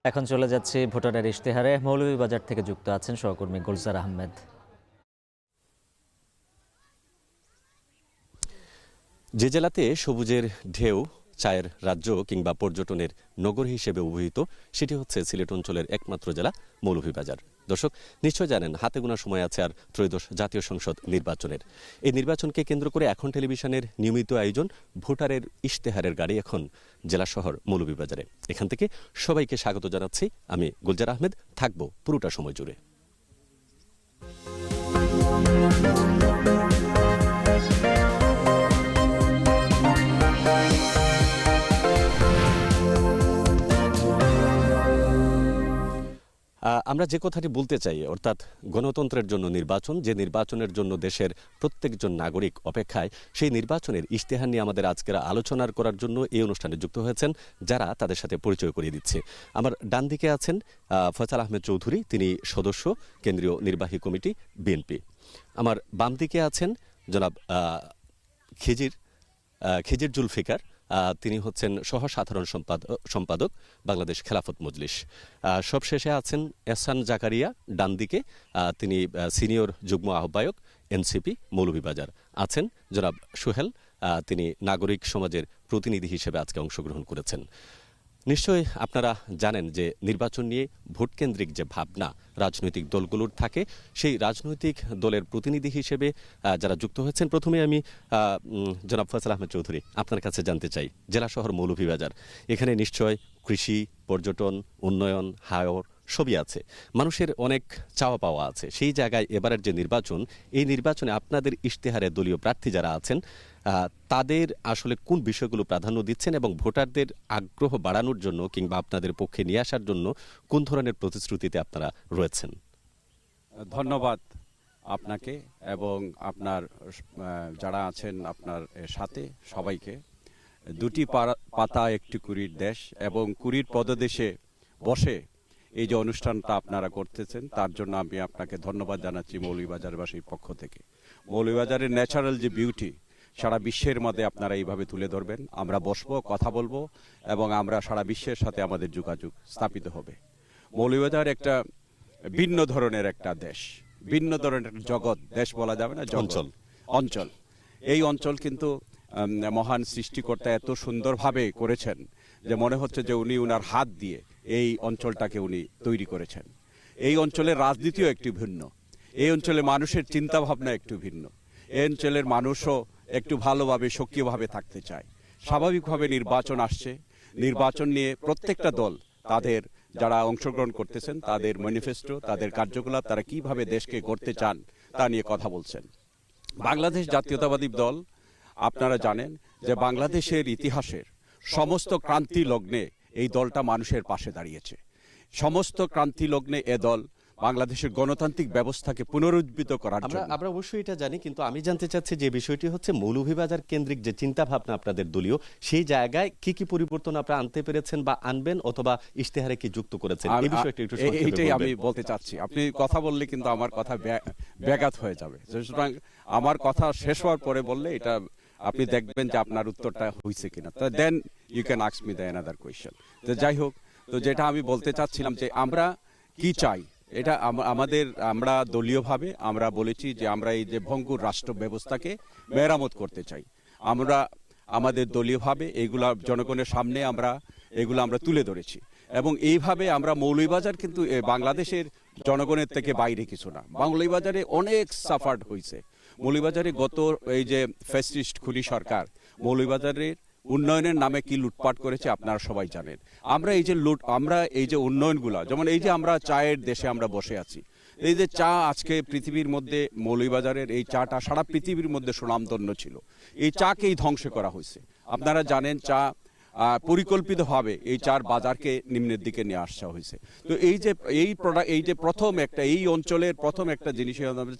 এখন চলে যাচ্ছি ভোটারের ইশতেহারে। মৌলভীবাজার থেকে যুক্ত আছেন সহকর্মী গুলজার আহমেদ। যে জেলাতে সবুজের ঢেউ, চায়ের রাজ্য কিংবা পর্যটনের নগর হিসেবে অভিহিত, সেটি হচ্ছে সিলেট অঞ্চলের একমাত্র জেলা মৌলভীবাজার। দর্শক নিশ্চয় জানেন, হাতে গোনা সময় আছে আর ত্রয়োদশ জাতীয় সংসদ নির্বাচনের। এই নির্বাচনকে কেন্দ্র করে এখন টেলিভিশনের নিয়মিত আয়োজন ভোটারের ইশতেহারের গাড়ি এখন জেলা শহর মৌলভীবাজারে। এখান থেকে সবাইকে স্বাগত জানাচ্ছি। আমি গুলজার আহমেদ, থাকবো পুরোটা সময় জুড়ে। আমরা যে কথাটি বলতে চাই, অর্থাৎ গণতন্ত্রের জন্য নির্বাচন, যে নির্বাচনের জন্য দেশের প্রত্যেকজন নাগরিক অপেক্ষায়, সেই নির্বাচনের ইশতেহার নিয়ে আমাদের আজকের আলোচনা করার জন্য এই অনুষ্ঠানে যুক্ত হয়েছেন যারা, তাদের সাথে পরিচয় করিয়ে দিচ্ছে। আমার ডান দিকে আছেন ফয়সাল আহমেদ চৌধুরী, তিনি সদস্য কেন্দ্রীয় নির্বাহী কমিটি বিএনপি। আমার বাম দিকে আছেন জনাব খিজির জুলফিকার, তিনি হচ্ছেন সহ সাধারণ সম্পাদক বাংলাদেশ খেলাফত মজলিস। সবশেষে আছেন এহসান জাকারিয়া ডান দিকে, তিনি সিনিয়র যুগ্ম আহ্বায়ক এনসিপি মৌলভীবাজার। আছেন জনাব সোহেল, তিনি নাগরিক সমাজের প্রতিনিধি হিসেবে আজকে অংশগ্রহণ করেছেন। নিশ্চয়ই আপনারা জানেন যে নির্বাচন নিয়ে ভোটকেন্দ্রিক যে ভাবনা রাজনৈতিক দলগুলোর থাকে, সেই রাজনৈতিক দলের প্রতিনিধি হিসেবে যারা যুক্ত হয়েছেন, প্রথমে আমি জনাব ফয়সাল আহমেদ চৌধুরী, আপনার কাছে জানতে চাই, জেলা শহর মৌলভীবাজার, এখানে নিশ্চয় কৃষি, পর্যটন, উন্নয়ন, হাওর সবই আছে, মানুষের অনেক চাওয়া পাওয়া আছে। সেই জায়গায় এবারের যে নির্বাচন, এই নির্বাচনে আপনাদের ইশতেহারে দলীয় প্রার্থী যারা আছেন, তাদের আসলে কোন বিষয়গুলো প্রাধান্য দিচ্ছেন এবং ভোটারদের আগ্রহ বাড়ানোর জন্য কিংবা আপনাদের পক্ষে নিয়ে আসার জন্য কোন ধরনের প্রতিশ্রুতিতে আপনারা রয়েছেন? ধন্যবাদ আপনাকে এবং আপনার যারা আছেন আপনার সাথে সবাইকে। দুটি পাতা একটি কুড়ির দেশ, এবং কুড়ির পদদেশে বসে এই যে অনুষ্ঠানটা আপনারা করতেছেন, তার জন্য আমি আপনাকে ধন্যবাদ জানাচ্ছি মৌলভীবাজারবাসীর পক্ষ থেকে। মৌলভীবাজারের ন্যাচারাল যে বিউটি সারা বিশ্বের মধ্যে আপনারা এইভাবে তুলে ধরবেন, আমরা বসবো, কথা বলবো, এবং আমরা সারা বিশ্বের সাথে আমাদের যোগাযোগ স্থাপিত হবে। মৌলভীবাজার একটা ভিন্ন ধরনের একটা দেশ, ভিন্ন ধরনের জগৎ, দেশ বলা যাবে না, অঞ্চল। এই অঞ্চল কিন্তু মহান সৃষ্টিকর্তা এত সুন্দরভাবে করেছেন যে মনে হচ্ছে যে উনি উনার হাত দিয়ে এই অঞ্চলটাকে উনি তৈরি করেছেন। এই অঞ্চলের রাজনীতিও একটু ভিন্ন, এই অঞ্চলের মানুষের চিন্তা ভাবনা একটু ভিন্ন, এই অঞ্চলের মানুষও একটু ভালোভাবে সক্রিয়ভাবে থাকতে চায়। স্বাভাবিকভাবে নির্বাচন আসছে, নির্বাচন নিয়ে প্রত্যেকটা দল তাদের যারা অংশগ্রহণ করতেছেন তাদের ম্যানিফেস্টো, তাদের কার্যকলাপ, তারা কিভাবে দেশকে গড়তে চান তা নিয়ে কথা বলছেন। বাংলাদেশ জাতীয়তাবাদী দল, আপনারা জানেন যে বাংলাদেশের ইতিহাসের সমস্ত ক্রান্তি লগ্নে এই দলটা মানুষের পাশে দাঁড়িয়েছে। সমস্ত ক্রান্তি লগ্নে এ দল বাংলাদেশের গণতান্ত্রিক ব্যবস্থাকে পুনরুজ্জীবিত করার জন্য। আমরা অবশ্যই এটা জানি, কিন্তু আমি জানতে চাচ্ছি যে বিষয়টি হচ্ছে মৌলভীবাজার কেন্দ্রিক যে চিন্তা ভাবনা আপনাদের দলীয়, সেই জায়গায় কি কি পরিবর্তন আপনারা আনতে পেরেছেন বা আনবেন, অথবা ইশতেহারে কি যুক্ত করেছেন, এই বিষয়টি একটু এইটাই আমি বলতে চাচ্ছি। আপনি কথা বললে কিন্তু আমার কথা ব্যাঘাত হয়ে যাবে, সুতরাং আমার কথা শেষ হওয়ার পরে বললে এটা আপনি দেখবেন যে আপনার উত্তরটা হয়েছে কিনা, then you can ask me the another question. তো যাই হোক, তো যেটা আমি বলতে চাচ্ছিলাম যে আমরা কি চাই, এটা আমরা দলীয়ভাবে আমরা বলেছি যে আমরা এই যে ভঙ্গুর রাষ্ট্র ব্যবস্থাকে মেরামত করতে চাই। আমরা আমাদের দলীয়ভাবে এগুলা জনগণের সামনে এগুলো আমরা তুলে ধরেছি, এবং এইভাবে আমরা মৌলভীবাজার কিন্তু বাংলাদেশের জনগণের থেকে বাইরে কিছু না। মৌলভীবাজারে অনেক সাফার্ড হয়েছে। মৌলভীবাজারে গত এই যে ফ্যাসিস্ট খুনি সরকার মৌলভীবাজারের উন্নয়নের নামে কি লুটপাট করেছে আপনারা সবাই জানেন। আমরা এই যে উন্নয়নগুলা, যেমন এই যে আমরা চায়ের দেশে আমরা বসে আছি, এই যে চা আজকে পৃথিবীর মধ্যে, মৌলভীবাজারের এই চাটা সারা পৃথিবীর মধ্যে সুনামধন্য ছিল, এই চাকেই ধ্বংস করা হয়েছে। আপনারা জানেন চা পরিকল্পিতভাবে এই চার বাজারকে নিম্নের দিকে নিয়ে আসা হয়েছে। তো এই যে প্রথম একটা, এই অঞ্চলের প্রথম একটা জিনিস,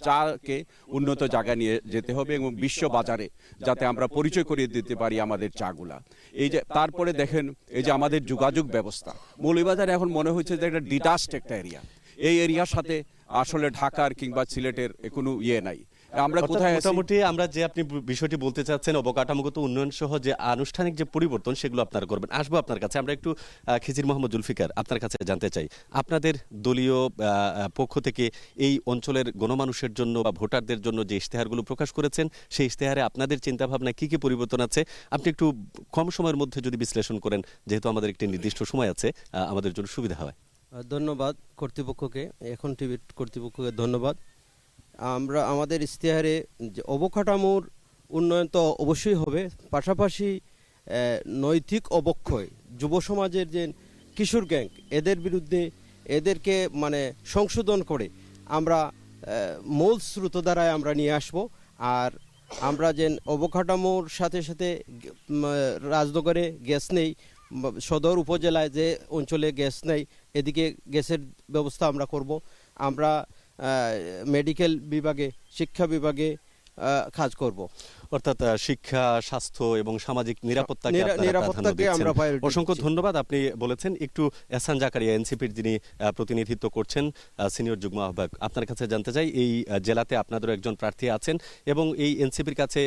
চাকে উন্নত জায়গায় নিয়ে যেতে হবে এবং বিশ্ব বাজারে যাতে আমরা পরিচয় করিয়ে দিতে পারি আমাদের চাগুলা। এই যে তারপরে দেখেন এই যে আমাদের যোগাযোগ ব্যবস্থা, মৌলভীবাজার এখন মনে হচ্ছে যে একটা ডিটাচড একটা এরিয়া। এই এরিয়ার সাথে আসলে ঢাকার কিংবা সিলেটের কোনো ইয়ে নাই, আমরা অর্থাৎ কোথায় আছি? মোটামুটি আমরা যে আপনি বিষয়টি বলতে চাচ্ছেন অবকাঠামোগত উন্নয়ন সহ যে আনুষ্ঠানিক যে পরিবর্তন সেগুলো আপনারা করবেন। আসবো আপনার কাছে, আমরা একটু খিজির মোহাম্মদ জুলফিকার আপনার কাছে জানতে চাই, আপনাদের দলীয় পক্ষ থেকে এই অঞ্চলের গণমানুষের জন্য বা ভোটারদের জন্য যে ইশতেহারগুলো প্রকাশ করেছেন সেই ইশতেহারে আপনাদের চিন্তাভাবনা কি কি পরিবর্তন আছে আপনি একটু কম সময়ের মধ্যে যদি বিশ্লেষণ করেন, যেহেতু আমাদের একটি নির্দিষ্ট সময় আছে, আমাদের জন্য সুবিধা হয়। ধন্যবাদ কর্তৃপক্ষকে, এখন টিভি কর্তৃপক্ষকে ধন্যবাদ। আমরা আমাদের ইশতেহারে যে অবকাঠামোর উন্নয়ন তো অবশ্যই হবে, পাশাপাশি নৈতিক অবক্ষয়, যুব সমাজের যে কিশোর গ্যাং, এদের বিরুদ্ধে এদেরকে মানে সংশোধন করে আমরা মূল স্রোতধারায় আমরা নিয়ে আসব। আর আমরা যে অবকাঠামোর সাথে সাথে রাজনগরে গ্যাস নেই, সদর উপজেলায় যে অঞ্চলে গ্যাস নেই, এদিকে গ্যাসের ব্যবস্থা আমরা করব। আমরা মেডিকেল বিভাগে, শিক্ষা বিভাগে কাজ করব। অর্থাৎ শিক্ষা, স্বাস্থ্য এবং সামাজিক নিরাপত্তাকে আপনারা প্রাধান্য নিরাপত্তাকে দিচ্ছেন। আমরা priority অসংখ্য দিচ্ছি। ধন্যবাদ। আপনি বলেছেন একটু এহসান জাকারিয়া এনসিপির যিনি প্রতিনিধিত্ব করছেন, সিনিয়র যুগ্ম আহ্বায়ক, আপনার কাছে জানতে চাই এই জেলাতে আপনাদেরও একজন প্রার্থী আছেন এবং এই এনসিপির কাছে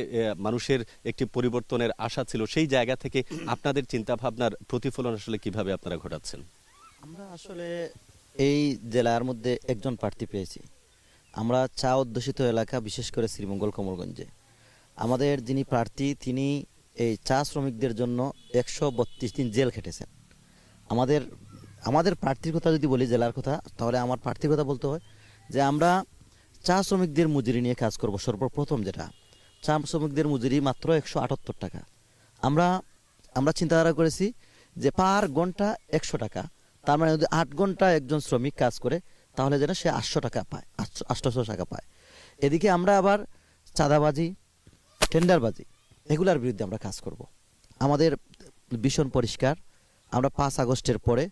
মানুষের একটি পরিবর্তনের আশা ছিল, সেই জায়গা থেকে আপনাদের চিন্তা ভাবনার প্রতিফলন আসলে কিভাবে আপনারা ঘটাচ্ছেন? আমরা আসলে এই জেলার মধ্যে একজন প্রার্থী পেয়েছি। আমরা চা অধ্যুষিত এলাকা, বিশেষ করে শ্রীমঙ্গল কমলগঞ্জে আমাদের যিনি প্রার্থী তিনি এই চা শ্রমিকদের জন্য 132 দিন জেল খেটেছেন। আমাদের প্রার্থীর কথা যদি বলি, জেলার কথা, তাহলে আমার প্রার্থীর কথা বলতে হয় যে আমরা চা শ্রমিকদের মজুরি নিয়ে কাজ করব। সর্বপ্রথম যেটা, চা শ্রমিকদের মজুরি মাত্র 178 টাকা। আমরা চিন্তাধারা করেছি যে পার ঘন্টা 100 টাকা, তার মানে যদি 8 ঘন্টা একজন শ্রমিক কাজ করে তাহলে যেন সে 800 টাকা পায়, 800 টাকা পায়। এদিকে আমরা আবার চাঁদাবাজি, টেন্ডারবাজি, এগুলার বিরুদ্ধে আমরা কাজ করব। আমাদের ভীষণ পরিষ্কার, আমরা 5 আগস্টের পরে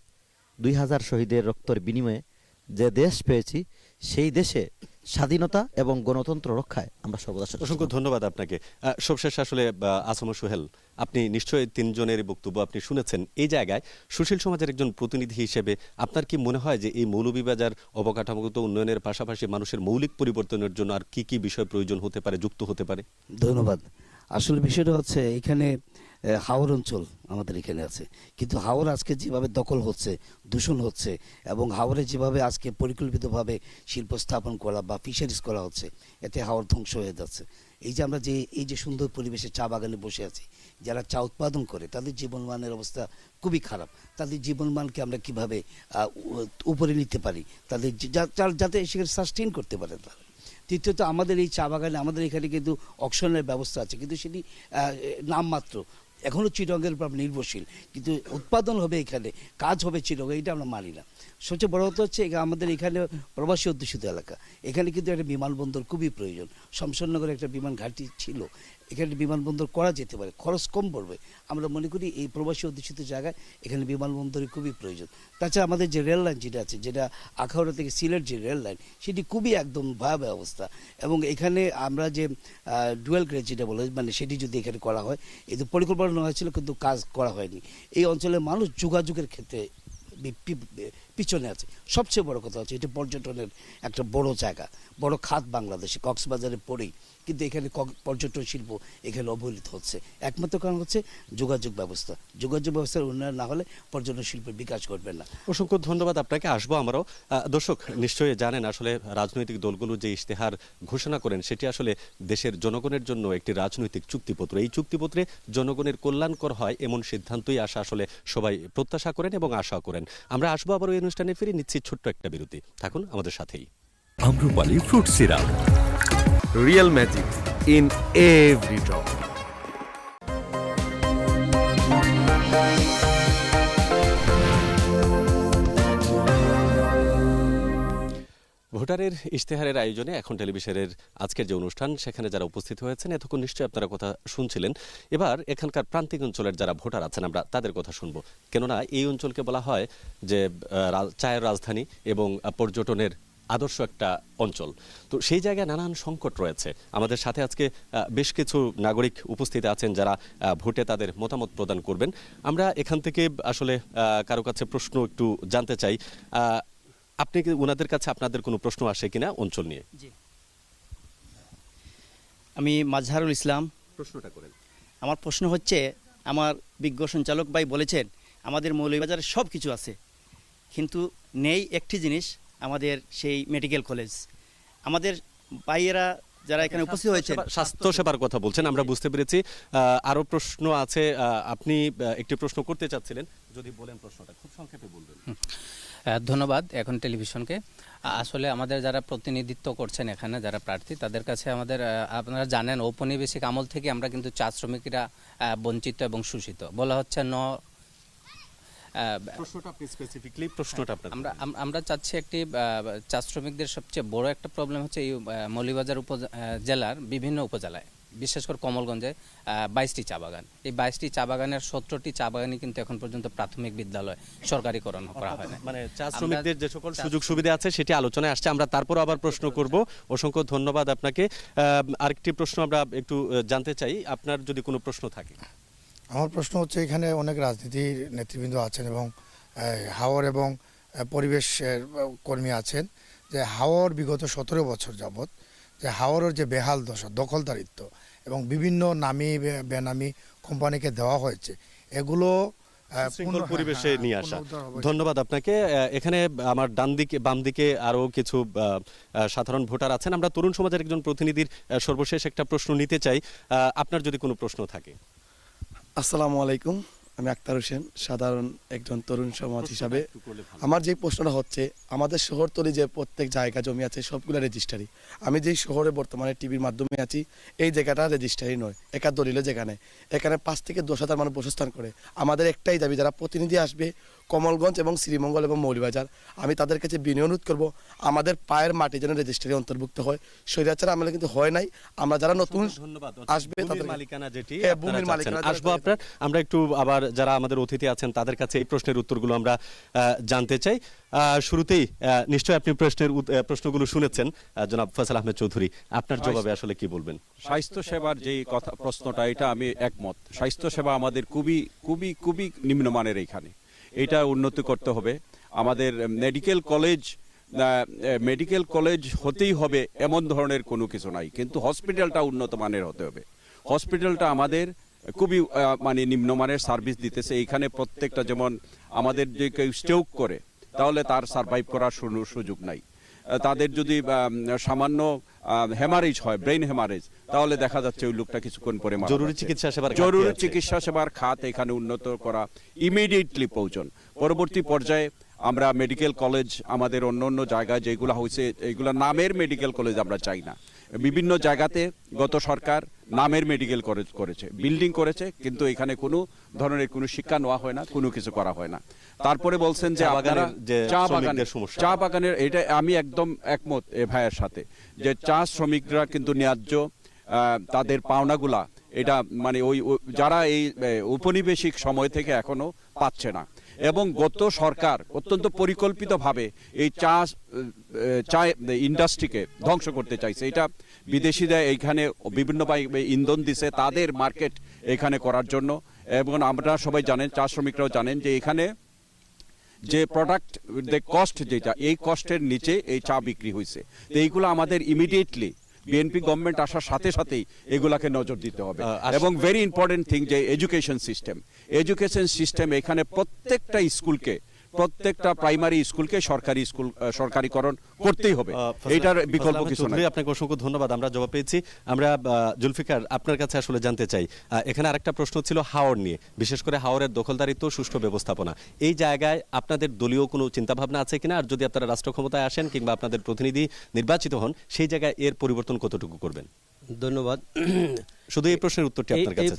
2000 শহীদের রক্তের বিনিময়ে যে দেশ পেয়েছি, সেই দেশে স্বাধীনতা এবং গণতন্ত্র রক্ষায় আমরা সর্বদা সচেতন। অসংখ্য ধন্যবাদ আপনাকে। সবশেষ আসলে আসম সোহেল, আপনি নিশ্চয়ই তিনজনের বক্তব্য আপনি শুনেছেন। এই জায়গায় সুশীল সমাজের একজন প্রতিনিধি হিসেবে আপনার কি মনে হয় যে এই মৌলভীবাজার অবকাঠামোগত উন্নয়নের পাশাপাশি মানুষের মৌলিক পরিবর্তনের জন্য আর কি কি বিষয় প্রয়োজন হতে পারে, যুক্ত হতে পারে? ধন্যবাদ। আসলে বিষয়টা হচ্ছে এখানে হাওর অঞ্চল আমাদের এখানে আছে, কিন্তু হাওর আজকে যেভাবে দখল হচ্ছে, দূষণ হচ্ছে, এবং হাওরে যেভাবে আজকে পরিকল্পিতভাবে শিল্প স্থাপন করা বা ফিশারিজ করা হচ্ছে, এতে হাওর ধ্বংস হয়ে যাচ্ছে। এই যে আমরা এই যে সুন্দর পরিবেশে চা বাগানে বসে আছি, যারা চা উৎপাদন করে তাদের জীবনমানের অবস্থা খুবই খারাপ। তাদের জীবনমানকে আমরা কিভাবে উপরে নিতে পারি, তাদের যাতে সেখানে সাস্টেইন করতে পারে তারা। তৃতীয়ত, আমাদের এই চা বাগানে আমাদের এখানে কিন্তু অকশনের ব্যবস্থা আছে, কিন্তু সেটি নামমাত্র। এখনও চিটগের উপর নির্ভরশীল, কিন্তু উৎপাদন হবে এখানে, কাজ হবে চিটগে, এটা আমরা মানি না। সবচেয়ে বড় কথা হচ্ছে আমাদের এখানে প্রবাসী অধ্যুষিত এলাকা, এখানে কিন্তু একটা বিমানবন্দর খুবই প্রয়োজন। শমশেরনগরে একটা বিমান ঘাঁটি ছিল, এখানে বিমানবন্দর করা যেতে পারে, খরচ কম পড়বে। আমরা মনে করি এই প্রবাসী অধ্যুষিত জায়গায় এখানে বিমানবন্দরের খুবই প্রয়োজন। তাছাড়া আমাদের যে রেল লাইন যেটা আছে, যেটা আখাউড়া থেকে সিলেট যে রেল লাইন, সেটি খুবই একদম ভয়াবহ অবস্থা। এবং এখানে আমরা যে ডুয়েল গ্রেড যেটা বলে, মানে সেটি যদি এখানে করা হয়, এই তো পরিকল্পনা হয়েছিল কিন্তু কাজ করা হয়নি। এই অঞ্চলের মানুষ যোগাযোগের ক্ষেত্রে পিছনে আছে। সবচেয়ে বড় কথা হচ্ছে এটা পর্যটনের একটা বড় জায়গা, বড় খাত বাংলাদেশে, কক্সবাজারে পড়েই, কিন্তু এখানে পর্যটন শিল্প এখানে অবহেলিত হচ্ছে। একমাত্র কারণ হচ্ছে যোগাযোগ ব্যবস্থা। যোগাযোগ ব্যবস্থার উন্নয়ন না হলে পর্যটন শিল্পের বিকাশ ঘটবে না। অসংখ্য ধন্যবাদ আপনাকে। আসবো আমরাও। দর্শক নিশ্চয়ই জানেন আসলে রাজনৈতিক দলগুলো যে ইশতেহার ঘোষণা করেন সেটি আসলে দেশের জনগণের জন্য একটি রাজনৈতিক চুক্তিপত্র। এই চুক্তিপত্রে জনগণের কল্যাণকর হয় এমন সিদ্ধান্তই আসা আসলে সবাই প্রত্যাশা করেন এবং আশা করেন। আমরা আসবো আবার ওই অনুষ্ঠানে ফিরে, নিচ্ছি ছোট্ট একটা বিরতি। থাকুন আমাদের সাথেই। Amrapali fruit syrup, real magic in every drop. ভোটারের ইশতেহারের আয়োজনে এখন টেলিভিশনের আজকের যে অনুষ্ঠান, সেখানে যারা উপস্থিত হয়েছেন এতক্ষণ নিশ্চয়ই আপনারা কথা শুনছিলেন। এবার এখানকার প্রান্তিক অঞ্চলের যারা ভোটার আছেন আমরা তাদের কথা শুনবো। কেননা এই অঞ্চলকে বলা হয় যে চায়ের রাজধানী এবং পর্যটনের আদর্শ একটা অঞ্চল। তো সেই জায়গায় নানান সংকট রয়েছে। আমাদের সাথে আজকে বেশ কিছু নাগরিক উপস্থিত আছেন যারা ভোটে তাদের মতামত প্রদান করবেন। আমরা এখান থেকে আসলে কারো কাছে প্রশ্ন একটু জানতে চাই। আপনি কি ওনাদের কাছে আপনাদের কোনো প্রশ্ন আসে কিনা অঞ্চল নিয়ে? আমি মাজহারুল ইসলাম। প্রশ্নটা করেন। আমার প্রশ্ন হচ্ছে, আমার বিজ্ঞ সঞ্চালক ভাই বলেছেন আমাদের মৌলভীবাজারে সব কিছু আছে, কিন্তু নেই একটি জিনিস, আমাদের সেই মেডিকেল কলেজ। আমাদের ভাইয়েরা যারা এখানে উপস্থিত হয়েছেন, স্বাস্থ্য সেবার কথা বলছেন, আমরা বুঝতে পেরেছি। আরো প্রশ্ন আছে, আপনি একটি প্রশ্ন করতে চাচ্ছিলেন, যদি বলেন প্রশ্নটা খুব সংক্ষেপে বলবেন। ধন্যবাদ এখন টেলিভিশনকে। আসলে আমাদের যারা প্রতিনিধিত্ব করছেন এখানে যারা প্রার্থী, তাদের কাছে আমাদের আপনারা জানেন ঔপনিবেশিক আমল থেকে আমরা কিন্তু চা শ্রমিকরা বঞ্চিত এবং শোষিত বলা হচ্ছে। প্রশ্নটা আপনি স্পেসিফিকলি প্রশ্নটা আপনার। আমরা চাচ্ছি একটি চা শ্রমিকদের সবচেয়ে বড় একটা প্রবলেম হচ্ছে এই মৌলভীবাজার জেলার বিভিন্ন উপজেলায়, বিশেষ করে কমলগঞ্জে 22টি চা বাগান। এই 22টি চা বাগানের 17টি চা বাগানই কিন্তু এখন পর্যন্ত প্রাথমিক বিদ্যালয় সরকারিকরণ করা হয় না। মানে চা শ্রমিকদের যে সকল সুযোগ সুবিধা আছে সেটি আলোচনায় আসছে, আমরা তারপর আবার প্রশ্ন করব। অসংখ্য ধন্যবাদ আপনাকে। আরেকটি প্রশ্ন আমরা একটু জানতে চাই, আপনার যদি কোনো প্রশ্ন থাকে। আমার প্রশ্ন হচ্ছে, এখানে অনেক রাজনীতির নেতৃবৃন্দ আছেন এবং হাওর এবং পরিবেশ কর্মী আছেন, যে হাওর বিগত 17 বছর যাবৎ যে হাওরের যে বেহাল দশা, দখলদারিত্ব এবং বিভিন্ন নামী বেনামি কোম্পানিকে দেওয়া হয়েছে, এগুলো পরিবেশে নিয়ে আসা। ধন্যবাদ আপনাকে। এখানে আমার ডান দিকে বাম দিকে আরো কিছু সাধারণ ভোটার আছেন, আমরা তরুণ সমাজের একজন প্রতিনিধির সর্বশেষ একটা প্রশ্ন নিতে চাই, আপনার যদি কোনো প্রশ্ন থাকে। আসসালামু আলাইকুম, আমি আক্তার হোসেন, সাধারণ একজন তরুণ সমাজ হিসাবে আমার যে প্রশ্নটা হচ্ছে, আমাদের শহরতলি যে প্রত্যেক জায়গা জমি আছে সবগুলো রেজিস্ট্রারি। আমি যেই শহরে বর্তমানে টিভির মাধ্যমে আছি, এই জায়গাটা রেজিস্ট্রারি নয়, একার দলিলে যেখানে এখানে 5 থেকে 10,000 মানুষ বসস্থান করে। আমাদের একটাই দাবি, যারা প্রতিনিধি আসবে কমলগঞ্জ এবং শ্রীমঙ্গল এবং মৌলভীবাজার, আমি তাদের কাছে বিনয় অনুরোধ করবো, আমাদের পায়ের মাটি যেন রেজিস্ট্রারি অন্তর্ভুক্ত হয়। স্বৈরাচার আমলে কিন্তু হয় নাই। আমরা যারা নতুন আসবে তাদের মালিকানা যেটি ভূমির মালিকানা আসবো আপনার, আমরা একটু আবার যারা আমাদের অতিথি আছেন তাদের কাছে এই প্রশ্নের উত্তরগুলো আমরা জানতে চাই। শুরুতেই নিশ্চয়ই আপনি প্রশ্নগুলো শুনেছেন, জনাব ফয়সাল আহমেদ চৌধুরী, আপনার জবাবে আসলে কি বলবেন? স্বাস্থ্য সেবার যে কথা প্রশ্নটা, এটা আমি একমত। স্বাস্থ্য সেবা আমাদের খুবই খুবই খুবই নিম্নমানের। এখানে এটা উন্নতি করতে হবে। আমাদের মেডিকেল কলেজ হতেই হবে এমন ধরনের কোনো কিছু নাই, কিন্তু হসপিটালটা উন্নত মানের হতে হবে। হসপিটালটা আমাদের খুবই মানে নিম্নমানের সার্ভিস দিতেছে এইখানে। প্রত্যেকটা, যেমন আমাদের যে কেউ স্ট্রোক করে তাহলে তার সার্ভাইভ করার সুযোগ নাই। তাদের যদি সামান্য হেমারেজ হয়, ব্রেন হেমারেজ, তাহলে দেখা যাচ্ছে ওই লোকটা কিছুক্ষণ পরে মারা যাচ্ছে। জরুরি চিকিৎসা সেবার খাত এখানে উন্নত করা, ইমিডিয়েটলি প্রয়োজন। পরবর্তী পর্যায়ে আমরা মেডিকেল কলেজ আমাদের অন্য অন্য জায়গায় যেগুলো হয়েছে, এইগুলো নামের মেডিকেল কলেজ আমরা চাই না। বিভিন্ন জায়গাতে গত সরকার নামের মেডিকেল কলেজ করেছে, বিল্ডিং করেছে, কিন্তু এখানে কোনো ধরনের কোনো শিক্ষা নেওয়া হয় না, কোনো কিছু করা হয় না। তারপরে বলছেন যে চা বাগানের, এটা আমি একদম একমত এ ভাইয়ের সাথে, যে চা শ্রমিকরা কিন্তু ন্যায্য তাদের পাওনাগুলা, এটা মানে ওই যারা এই ঔপনিবেশিক সময় থেকে এখনো পাচ্ছে না। এবং গত সরকার অত্যন্ত পরিকল্পিতভাবে এই চা ইন্ডাস্ট্রিকে ধ্বংস করতে চাইছে। এটা বিদেশিরা এইখানে বিভিন্ন ইন্ধন দিছে তাদের মার্কেট এখানে করার জন্য। এবং আমরা সবাই জানেন, চা শ্রমিকরাও জানেন, যে এখানে যে প্রোডাক্ট কস্ট, যেটা এই কস্টের নিচে এই চা বিক্রি হয়েছে। তো এইগুলো আমাদের ইমিডিয়েটলি বিএনপি গভর্নমেন্ট আসার সাথে সাথেই এগুলাকে নজর দিতে হবে। এবং ভেরি ইম্পর্টেন্ট থিং, যে এডুকেশন সিস্টেম এখানে প্রত্যেকটা স্কুলকে, প্রত্যেকটা প্রাইমারি স্কুলকে সরকারিকরণ করতেই হবে, এটার বিকল্প কিছু নাই। আপনাকে অসংখ্য ধন্যবাদ, আমরা জবাব পেয়েছি। আমরা জুলফিকার, আপনার কাছে আসলে জানতে চাই, এখানে আরেকটা প্রশ্ন ছিল হাওর নিয়ে, বিশেষ করে হাওরের দখলদারিত্ব, সুষ্ঠু ব্যবস্থাপনা। এই জায়গায় আপনাদের দলীয় কোনো চিন্তাভাবনা আছে কিনা? আর যদি আপনারা রাষ্ট্র ক্ষমতায় আসেন কিংবা আপনাদের প্রতিনিধি নির্বাচিত হন, সেই জায়গায় এর পরিবর্তন কতটুকু করবেন? ধন্যবাদ। শুধু এই প্রশ্নের উত্তরটি আপনার কাছে।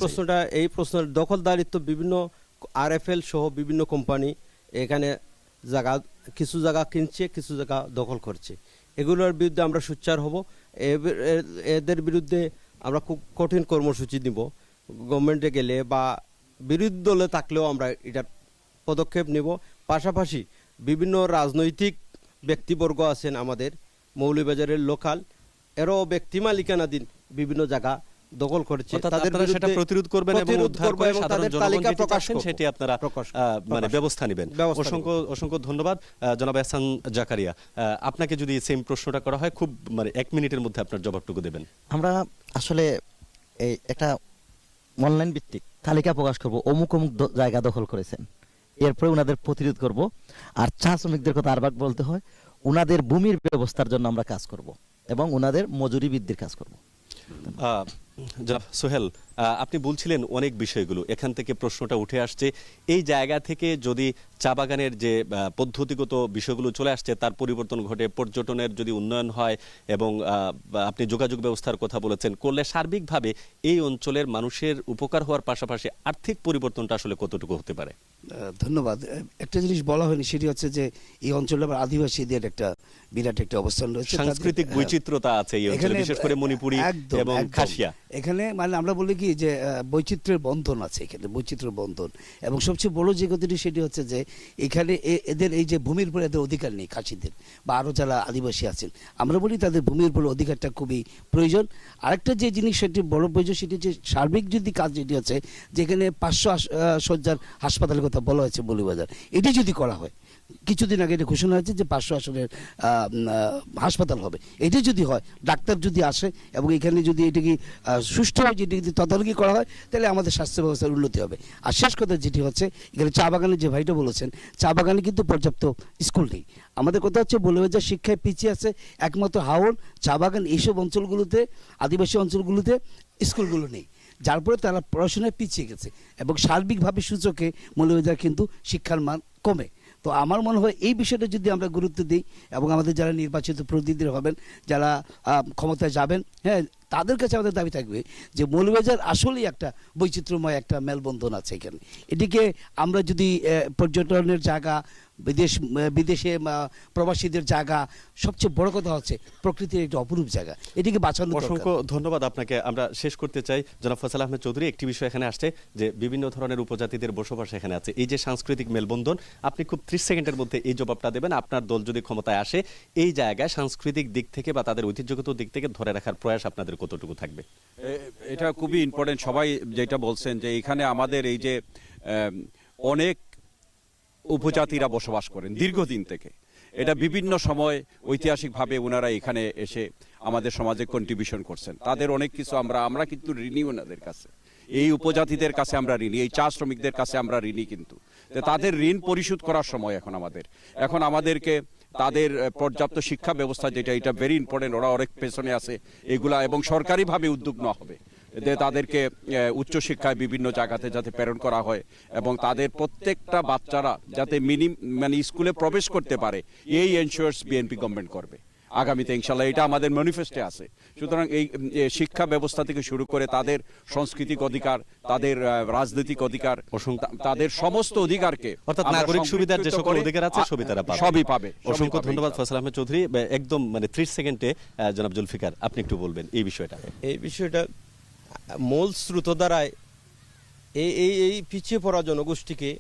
এই প্রশ্নের দখলদারিত্ব, বিভিন্ন আরএফএল সহ বিভিন্ন কোম্পানি এখানে কিছু জায়গা কিনছে, কিছু জায়গা দখল করছে। এগুলোর বিরুদ্ধে আমরা সোচ্চার হব। এদের বিরুদ্ধে আমরা খুব কঠিন কর্মসূচি নিব। গভর্নমেন্টে গেলে বা বিরোধী দলে থাকলেও আমরা এটার পদক্ষেপ নেব। পাশাপাশি বিভিন্ন রাজনৈতিক ব্যক্তিবর্গ আছেন আমাদের মৌলভীবাজারের লোকাল, এরও ব্যক্তি মালিকানাধীন বিভিন্ন জায়গা দখল করেছে অর্থাৎ তাদের আপনারা সেটা বিরুদ্ধে প্রতিরোধ করবেন এবং প্রতিরোধ উদ্ধার করব করে এবং সাধারণ তাদের জনগণ তালিকা যেটি প্রকাশ চাচ্ছেন করব। সেটি আপনারা প্রকাশ মানে ব্যবস্থা নেবেন। ব্যবস্থা অসংখ্য ধন্যবাদ জনাব এহসান জাকারিয়া। আপনাকে যদি সেম প্রশ্নটা করা হয় খুব মানে 1 মিনিটের মধ্যে আপনার জবাবটুকু দেবেন। আমরা আসলে এই একটা অনলাইন ভিত্তিক তালিকা প্রকাশ করব, অমুক অমুক জায়গা দখল করেছেন, এরপরে ওনাদের প্রতিরোধ করব। আর চা শ্রমিকদের কথা আরবার বলতে হয়, ওনাদের ভূমির ব্যবস্থার জন্য আমরা কাজ করব এবং ওনাদের মজুরি বৃদ্ধির কাজ করব। জনাব সোহেল, আপনি বলছিলেন অনেক বিষয়গুলো, এখান থেকে প্রশ্নটা উঠে আসছে এই জায়গা থেকে যদি চা বাগানের যে পদ্ধতিগত বিষয়গুলো চলে আসছে তার পরিবর্তন ঘটে, পর্যটনের যদি উন্নয়ন হয় এবং আপনি যোগাযোগ ব্যবস্থার কথা বলেছেন, করলে সার্বিকভাবে এই অঞ্চলের মানুষের উপকার হওয়ার পাশাপাশি আর্থিক পরিবর্তনটা আসলে কতটুকু হতে পারে? ধন্যবাদ। একটা জিনিস বলা হয়নি, সেটি হচ্ছে যে এই অঞ্চলে আবার আদিবাসীদের একটা বিরাট একটা অবস্থান রয়েছে, সাংস্কৃতিক বৈচিত্র্যতা আছে এই অঞ্চলে, বিশেষ করে মণিপুরি এবং খাসিয়া। এখানে মানে আমরা বলি কি যে বৈচিত্র্যের বন্ধন আছে, এখানে বৈচিত্র্যের বন্ধন। এবং সবচেয়ে বড় যে কথাটি সেটি হচ্ছে যে এখানে এদের এই যে ভূমির উপরে এদের অধিকার নেই, খাসিদের বা আরও যারা আদিবাসী আছেন, আমরা বলি তাদের ভূমির উপরে অধিকারটা খুবই প্রয়োজন। আরেকটা যে জিনিস সেটি বড় প্রয়োজন সেটি হচ্ছে সার্বিক যদি কাজ যেটি আছে, যেখানে 500 শয্যার হাসপাতালের কথা বলা হয়েছে মৌলভীবাজার, এটি যদি করা হয়, কিছুদিন আগে এটা ঘোষণা হয়েছে যে 500 আসনের হাসপাতাল হবে, এটি যদি হয়, ডাক্তার যদি আসে এবং এখানে যদি এটিকে সুষ্ঠুভাবে যদি তদারকি করা হয়, তাহলে আমাদের স্বাস্থ্য ব্যবস্থার উন্নতি হবে। আর শেষ কথা যেটি হচ্ছে, এখানে চা বাগানের যে ভাইটা বলেছেন, চা বাগানে কিন্তু পর্যাপ্ত স্কুল নেই। আমাদের কথা হচ্ছে মৌলভীবাজার শিক্ষায় পিছিয়ে আছে একমাত্র হাওর, চা বাগান, এইসব অঞ্চলগুলোতে, আদিবাসী অঞ্চলগুলোতে স্কুলগুলো নেই, যার ফলে তারা পড়াশোনায় পিছিয়ে গেছে এবং সার্বিকভাবে সূচকে মৌলভীবাজার কিন্তু শিক্ষার মান কমে। তো আমার মনে হয় এই বিষয়টা যদি আমরা গুরুত্ব দিই এবং আমাদের যারা নির্বাচিত প্রতিনিধি হবেন, যারা ক্ষমতায় যাবেন, হ্যাঁ, তাদের কাছে আমাদের দাবি থাকবে যে মৌলভীবাজার আসলেই একটা বৈচিত্র্যময় একটা মেলবন্ধন আছে এখানে। এটিকে আমরা যদি পর্যটনের জায়গা, বিদেশে প্রবাসীদের জায়গা, সবচেয়ে বড় কথা হচ্ছে প্রকৃতির একটা অপরূপ জায়গা, এটিকে বাঁচানো দরকার। অসংখ্য ধন্যবাদ আপনাকে। আমরা শেষ করতে চাই, জনাব ফয়সাল আহমেদ চৌধুরী, একটি বিষয় এখানে আসছে যে বিভিন্ন ধরনের উপজাতিদের বসবাস এখানে আছে, এই যে সাংস্কৃতিক মেলবন্ধন, আপনি খুব 30 সেকেন্ডের মধ্যে এই জবাবটা দেবেন। আপনার দল যদি ক্ষমতায় আসে, এই জায়গায় সাংস্কৃতিক দিক থেকে বা তাদের ঐতিহ্যগত দিক থেকে ধরে রাখার প্রয়াস আপনাদের কতটুকু থাকবে? এটা খুবই ইম্পর্টেন্ট। সবাই যেটা বলছেন যে এখানে আমাদের এই যে অনেক উপজাতিরা বসবাস করেন দীর্ঘদিন থেকে, এটা বিভিন্ন সময় ঐতিহাসিকভাবে ওনারা এখানে এসে আমাদের সমাজে কন্ট্রিবিউশন করছেন, তাদের অনেক কিছু আমরা কিন্তু ঋণী ওনাদের কাছে, এই উপজাতিদের কাছে আমরা ঋণী, এই চা শ্রমিকদের কাছে আমরা ঋণী। কিন্তু তাদের ঋণ পরিশোধ করার সময় এখন আমাদেরকে তাদের পর্যাপ্ত শিক্ষা ব্যবস্থা যেটা, এটা ভেরি ইম্পর্টেন্ট, ওরা অনেক পেছনে আছে এগুলা, এবং সরকারিভাবে উদ্যোগ নেওয়া হবে যে তাদেরকে উচ্চশিক্ষায় বিভিন্ন জায়গাতে যাতে প্রেরণ করা হয় এবং তাদের প্রত্যেকটা বাচ্চারা যাতে মানে স্কুলে প্রবেশ করতে পারে, এই এনশিওরস বিএনপি গভর্নমেন্ট করবে আগামীতে ইনশাল্লাহ, এটা আমাদের ম্যানিফেস্টোে আছে। সুতরাং এই শিক্ষা ব্যবস্থা থেকে শুরু করে তাদের সাংস্কৃতিক অধিকার, তাদের রাজনৈতিক অধিকার, তাদের সমস্ত অধিকারকে, অর্থাৎ নাগরিক সুবিধার যে সকল অধিকার আছে সবই পাবে। অসংখ্য ধন্যবাদ ফয়সাল আহমেদ চৌধুরী। একদম মানে 30 সেকেন্ডে জনাব জুলফিকার, আপনি একটু বলবেন এই বিষয়টা। এই বিষয়টা মূল স্রোতধারায় এই পিছিয়ে পড়া জনগোষ্ঠীকে,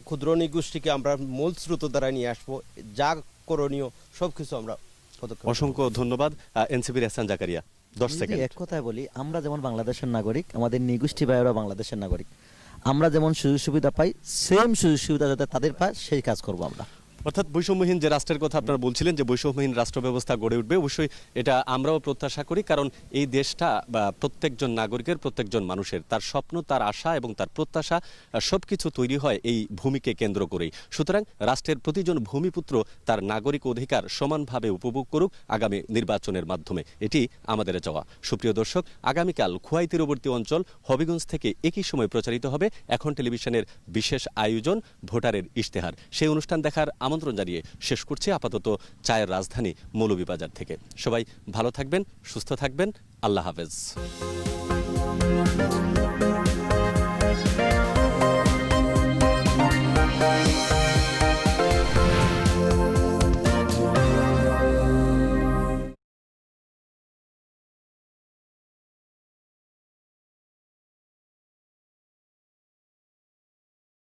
ক্ষুদ্র নৃগোষ্ঠীকে আমরা মূল স্রোতধারায় নিয়ে আসবো, যা করণীয় সব কিছু আমরা পদক্ষেপ। অসংখ্য ধন্যবাদ। এনসিপির এহসান জাকারিয়া, 10 সেকেন্ড। এক কথায় বলি, আমরা যেমন বাংলাদেশের নাগরিক, আমাদের নৃগোষ্ঠী ভাইয়েরা বাংলাদেশের নাগরিক, আমরা যেমন সুযোগ সুবিধা পাই, সেম সুযোগ সুবিধা যাতে তাদের পায় সেই কাজ করবো আমরা। অর্থাৎ বৈষম্যহীন যে রাষ্ট্রের কথা আপনারা বলছিলেন, যে বৈষম্যহীন রাষ্ট্র ব্যবস্থা গড়ে উঠবে, অবশ্যই এটা আমরাও প্রত্যাশা করি, কারণ এই দেশটা বা প্রত্যেকজন নাগরিকের, প্রত্যেকজন মানুষের তার স্বপ্ন, তার আশা এবং তার প্রত্যাশা সবকিছু তৈরি হয় এই ভূমিকে কেন্দ্র করেই। সুতরাং রাষ্ট্রের প্রতিজন ভূমিপুত্র তার নাগরিক অধিকার সমানভাবে উপভোগ করুক আগামী নির্বাচনের মাধ্যমে, এটি আমাদের চাওয়া। সুপ্রিয় দর্শক, আগামীকাল খোয়াই তীরবর্তী অঞ্চল হবিগঞ্জ থেকে একই সময় প্রচারিত হবে এখন টেলিভিশনের বিশেষ আয়োজন ভোটারের ইশতেহার। সেই অনুষ্ঠান দেখার আমন্ত্রণ জানিয়ে শেষ করছি আপাতত চায়ের রাজধানী মৌলভীবাজার থেকে। সবাই ভালো থাকবেন, সুস্থ থাকবেন, আল্লাহ হাফেজ।